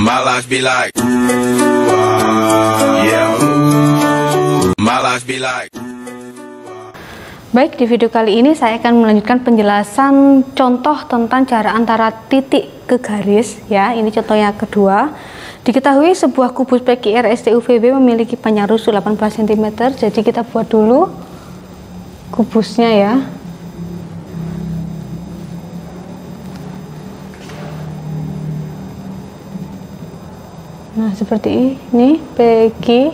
My life be like, yeah. My life be like. Baik, di video kali ini saya akan melanjutkan penjelasan contoh tentang jarak antara titik ke garis ya. Ini contohnya kedua. Diketahui sebuah kubus PQR STUVB memiliki panjang rusuk 18 cm. Jadi kita buat dulu kubusnya ya. Nah, seperti ini PQ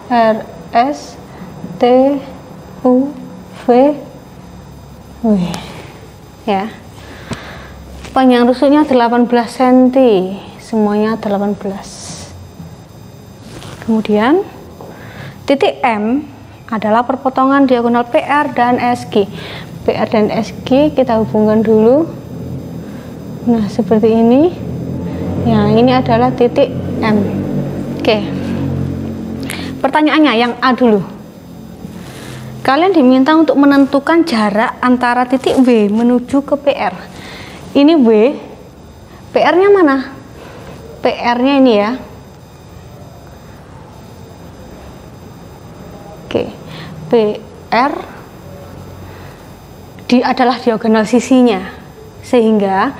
RS T U V W ya. Panjang rusuknya 18 cm, semuanya 18. Kemudian titik M adalah perpotongan diagonal PR dan SG. PR dan SG kita hubungkan dulu. Nah, seperti ini. Ya, ini adalah titik M. Oke. Pertanyaannya yang A dulu. Kalian diminta untuk menentukan jarak antara titik W menuju ke PR. Ini W, PR-nya mana? PR-nya ini ya. Oke. PR adalah diagonal sisinya. Sehingga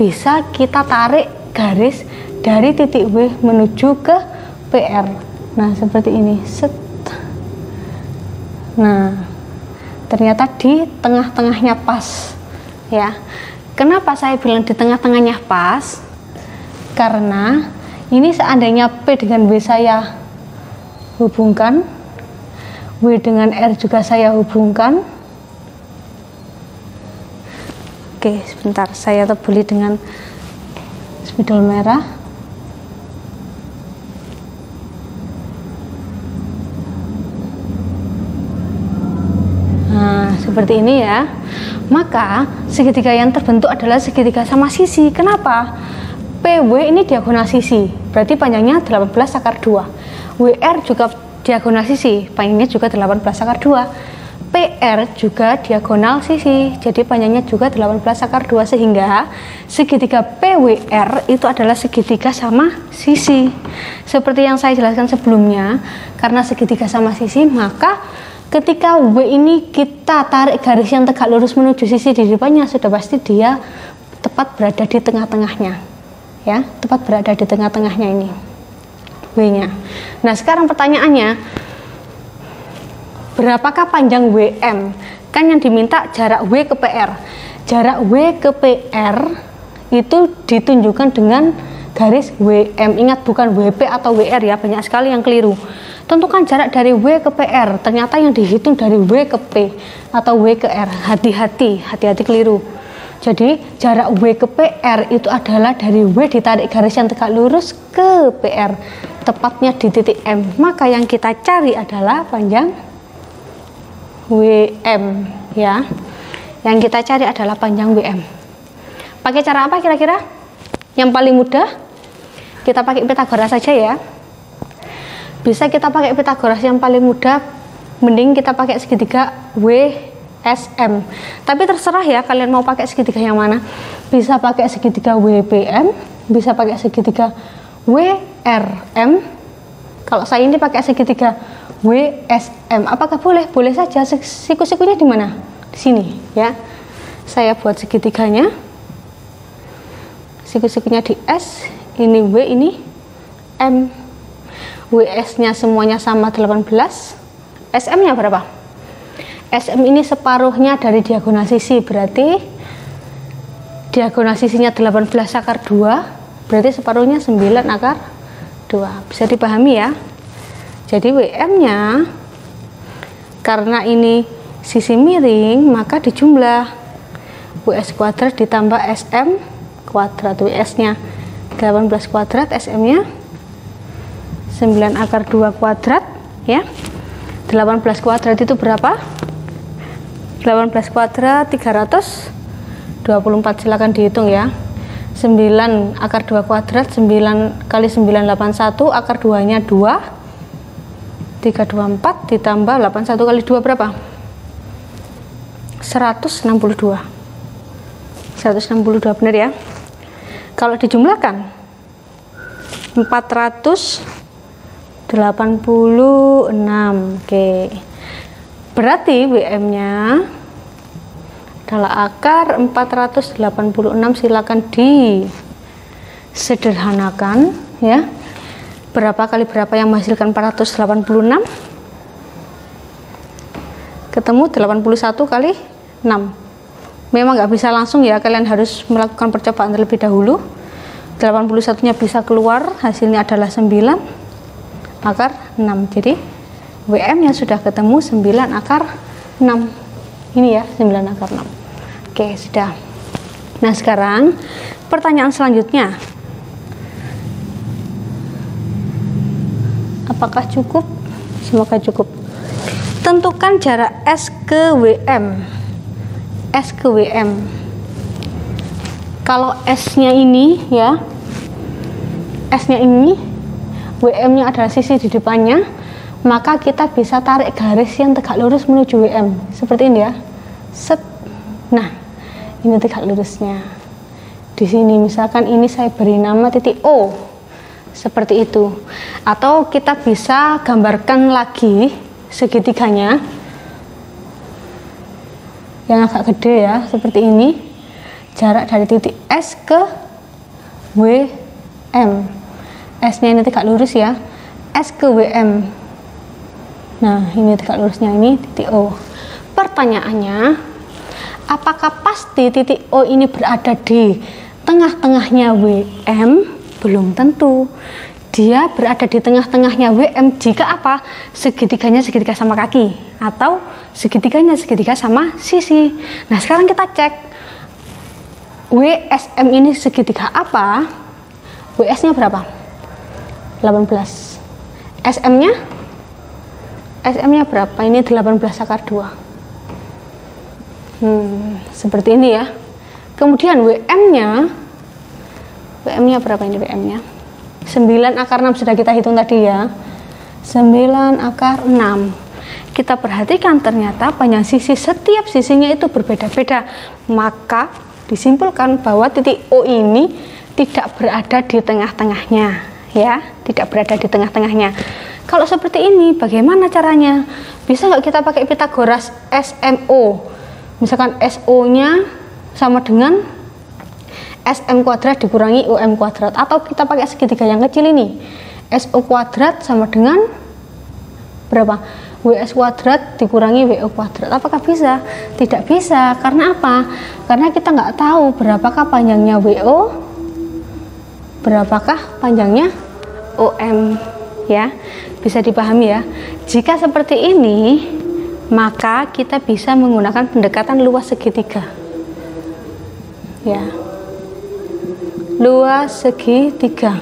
bisa kita tarik garis dari titik W menuju ke PR. Nah, seperti ini. Set. Nah, ternyata di tengah-tengahnya pas ya. Kenapa saya bilang di tengah-tengahnya pas? Karena ini seandainya P dengan W saya hubungkan, W dengan R juga saya hubungkan. Oke, sebentar, saya tebeli dengan spidol merah. Nah, seperti ini ya. Maka segitiga yang terbentuk adalah segitiga sama sisi. Kenapa? PW ini diagonal sisi, berarti panjangnya 18 akar 2. WR juga diagonal sisi, panjangnya juga 18 akar 2. PR juga diagonal sisi, jadi panjangnya juga 18 akar 2, sehingga segitiga PWR itu adalah segitiga sama sisi. Seperti yang saya jelaskan sebelumnya, karena segitiga sama sisi, maka ketika W ini kita tarik garis yang tegak lurus menuju sisi di depannya, sudah pasti dia tepat berada di tengah-tengahnya ya, tepat berada di tengah-tengahnya ini W-nya. Nah, sekarang pertanyaannya, berapakah panjang WM? Kan yang diminta jarak W ke PR. Jarak W ke PR itu ditunjukkan dengan garis WM. Ingat, bukan WP atau WR ya, banyak sekali yang keliru. Tentukan jarak dari W ke PR. Ternyata yang dihitung dari W ke P atau W ke R. Hati-hati keliru. Jadi jarak W ke PR itu adalah dari W ditarik garis yang tegak lurus ke PR, tepatnya di titik M. Maka yang kita cari adalah panjang WM ya. Yang kita cari adalah panjang WM. Pakai cara apa kira-kira? Yang paling mudah kita pakai Pitagoras saja ya. Bisa kita pakai Pitagoras yang paling mudah, mending kita pakai segitiga WSM. Tapi terserah ya, kalian mau pakai segitiga yang mana. Bisa pakai segitiga WPM, bisa pakai segitiga WRM. Kalau saya ini pakai segitiga WSM. Apakah boleh? Boleh saja. Siku-sikunya di mana? Di sini ya. Saya buat segitiganya. Siku-sikunya di S, ini W, ini M. WS-nya semuanya sama 18. SM-nya berapa? SM ini separuhnya dari diagonal sisi, berarti diagonal sisinya 18 akar 2, berarti separuhnya 9 akar 2. Bisa dipahami ya. Jadi WM-nya, karena ini sisi miring, maka dijumlah WS kuadrat ditambah SM kuadrat. WS-nya 18 kuadrat, SM-nya 9 akar 2 kuadrat ya. 18 kuadrat itu berapa? 18 kuadrat 324, silakan dihitung ya. 9 akar 2 kuadrat, 9 kali 981, akar 2 nya 2, 324 ditambah 81 kali 2 berapa? 162. 162 benar ya. Kalau dijumlahkan 486. Oke. Berarti WM-nya adalah akar 486. Silakan disederhanakan ya. Berapa kali berapa yang menghasilkan 486? Ketemu 81 kali 6. Memang nggak bisa langsung ya, kalian harus melakukan percobaan terlebih dahulu. 81-nya bisa keluar, hasilnya adalah 9 akar 6. Jadi WM-nya sudah ketemu 9 akar 6. Ini ya, 9 akar 6. Oke, sudah. Nah, sekarang pertanyaan selanjutnya. Apakah cukup? Semoga cukup. Tentukan jarak S ke WM. S ke WM. Kalau S-nya ini ya, S-nya ini, WM-nya adalah sisi di depannya, maka kita bisa tarik garis yang tegak lurus menuju WM. Seperti ini ya. Set. Nah, ini tegak lurusnya. Di sini misalkan ini saya beri nama titik O. Seperti itu. Atau kita bisa gambarkan lagi segitiganya yang agak gede ya, seperti ini. Jarak dari titik S ke WM. S-nya ini tegak lurus ya. S ke WM. Nah, ini tegak lurusnya, ini titik O. Pertanyaannya, apakah pasti titik O ini berada di tengah-tengahnya WM? Belum tentu. Dia berada di tengah-tengahnya WM jika apa? Segitiganya segitiga sama kaki, atau segitiganya segitiga sama sisi. Nah, sekarang kita cek WSM ini segitiga apa? WS-nya berapa? 18. SM-nya? SM-nya berapa? Ini 18 akar 2. Seperti ini ya. Kemudian WM-nya berapa ini WM-nya? 9 akar 6 sudah kita hitung tadi ya. 9 akar 6. Kita perhatikan ternyata panjang sisi setiap sisinya itu berbeda-beda. Maka disimpulkan bahwa titik O ini tidak berada di tengah-tengahnya ya, tidak berada di tengah-tengahnya. Kalau seperti ini bagaimana caranya? Bisa nggak kita pakai Pitagoras SMO? Misalkan SO-nya sama dengan SM kuadrat dikurangi OM kuadrat, atau kita pakai segitiga yang kecil ini, SO kuadrat sama dengan berapa? WS kuadrat dikurangi WO kuadrat. Apakah bisa? Tidak bisa. Karena apa? Karena kita nggak tahu berapakah panjangnya WO, berapakah panjangnya OM ya. Bisa dipahami ya. Jika seperti ini, maka kita bisa menggunakan pendekatan luas segitiga ya. Luas segitiga.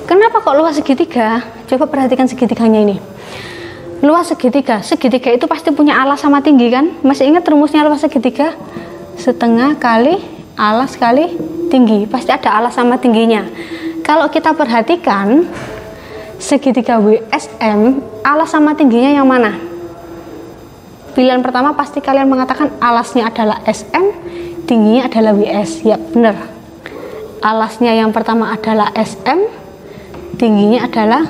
Kenapa kok luas segitiga? Coba perhatikan segitiganya ini. Luas segitiga. Segitiga itu pasti punya alas sama tinggi kan? Masih ingat rumusnya luas segitiga? Setengah kali alas kali tinggi. Pasti ada alas sama tingginya. Kalau kita perhatikan segitiga WSM, alas sama tingginya yang mana? Pilihan pertama pasti kalian mengatakan alasnya adalah SM, tingginya adalah WS. Ya benar. Alasnya yang pertama adalah SM, tingginya adalah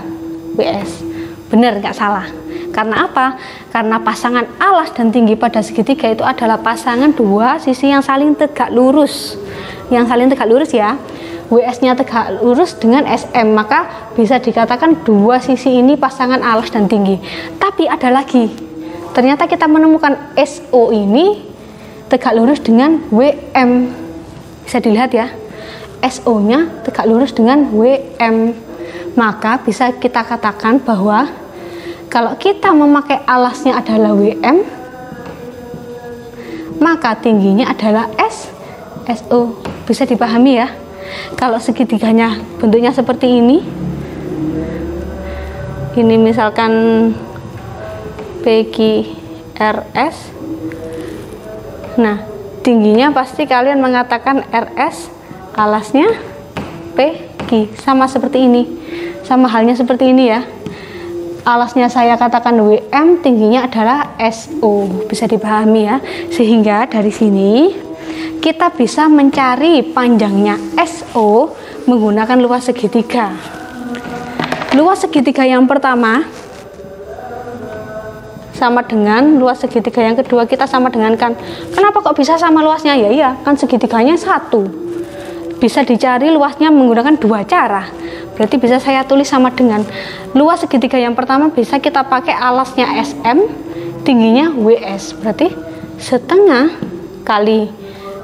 WS. Benar, nggak salah. Karena apa? Karena pasangan alas dan tinggi pada segitiga itu adalah pasangan dua sisi yang saling tegak lurus. Yang saling tegak lurus ya. WS-nya tegak lurus dengan SM, maka bisa dikatakan dua sisi ini pasangan alas dan tinggi. Tapi ada lagi. Ternyata kita menemukan SO ini tegak lurus dengan WM. Bisa dilihat ya. SO-nya tegak lurus dengan WM. Maka bisa kita katakan bahwa kalau kita memakai alasnya adalah WM, maka tingginya adalah SO. Bisa dipahami ya. Kalau segitiganya bentuknya seperti ini misalkan PQRS. Nah, tingginya pasti kalian mengatakan RS, alasnya PQ, sama seperti ini. Sama halnya seperti ini ya. Alasnya saya katakan WM, tingginya adalah SO. Bisa dipahami ya. Sehingga dari sini kita bisa mencari panjangnya SO menggunakan luas segitiga. Luas segitiga yang pertama sama dengan luas segitiga yang kedua, kita sama dengan kan. Kenapa kok bisa sama luasnya? Ya iya, kan segitiganya satu. Bisa dicari luasnya menggunakan dua cara. Berarti bisa saya tulis sama dengan luas segitiga yang pertama bisa kita pakai alasnya SM, tingginya WS. Berarti setengah kali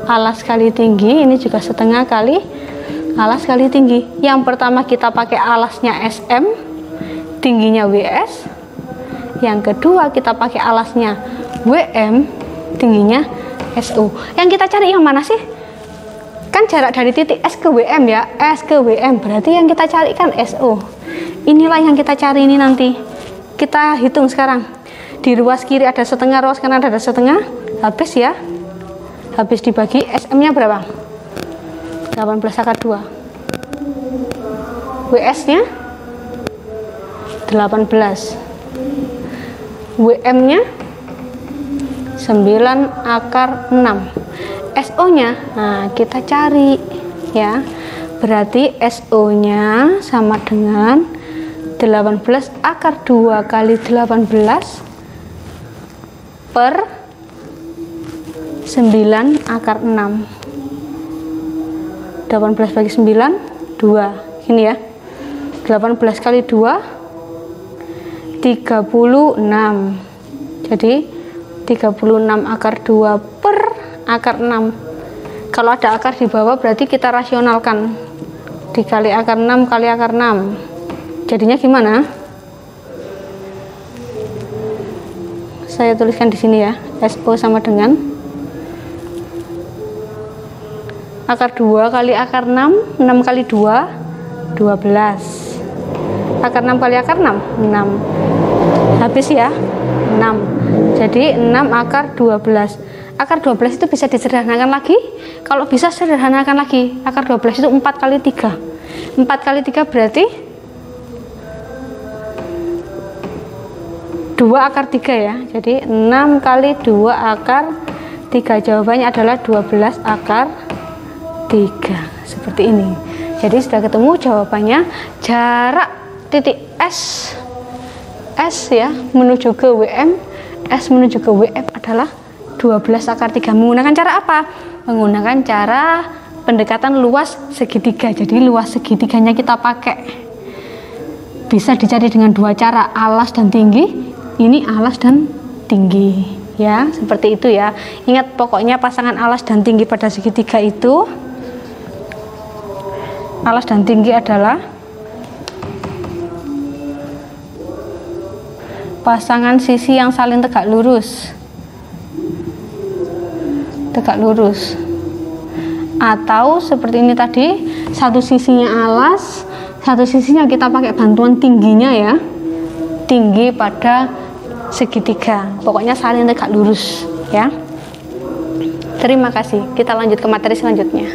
alas kali tinggi, ini juga setengah kali alas kali tinggi. Yang pertama kita pakai alasnya SM, tingginya WS. Yang kedua kita pakai alasnya WM, tingginya SO. Yang kita cari yang mana sih? Kan jarak dari titik S ke WM ya, S ke WM, berarti yang kita cari kan SO. Inilah yang kita cari ini nanti. Kita hitung sekarang. Di ruas kiri ada setengah, ruas kanan ada setengah. Habis ya. Habis dibagi, SM-nya berapa? 18/2. WS-nya 18. WM-nya 9/6. SO-nya, nah kita cari ya. Berarti SO-nya sama dengan 18/2 kali 18 per 9/6. 18 bagi 9, 2. Gini ya. 18 kali 2, 36. Jadi 36/2 per akar 6. Kalau ada akar di bawah berarti kita rasionalkan. Dikali akar 6 kali akar 6. Jadinya gimana? Saya tuliskan di sini ya. SO sama dengan akar 2 kali akar 6, 6 kali 2, 12. Akar 6 kali akar 6, 6. Habis ya, 6. Jadi 6 akar 12. Akar 12 itu bisa disederhanakan lagi. Kalau bisa sederhanakan lagi. Akar 12 itu 4 kali 3. 4 kali 3 berarti 2 akar 3 ya. Jadi 6 kali 2 akar 3. Jawabannya adalah 12 akar 3. Seperti ini. Jadi sudah ketemu jawabannya. Jarak titik S ya menuju ke WM, S menuju ke WM adalah 12 akar 3. Menggunakan cara apa? Menggunakan cara pendekatan luas segitiga. Jadi luas segitiganya kita pakai. Bisa dicari dengan dua cara, alas dan tinggi. Ini alas dan tinggi. Ya, seperti itu ya. Ingat pokoknya pasangan alas dan tinggi pada segitiga itu, alas dan tinggi adalah pasangan sisi yang saling tegak lurus. Tegak lurus. Atau seperti ini tadi, satu sisinya alas, satu sisinya kita pakai bantuan tingginya ya. Tinggi pada segitiga. Pokoknya saling tegak lurus ya. Terima kasih. Kita lanjut ke materi selanjutnya.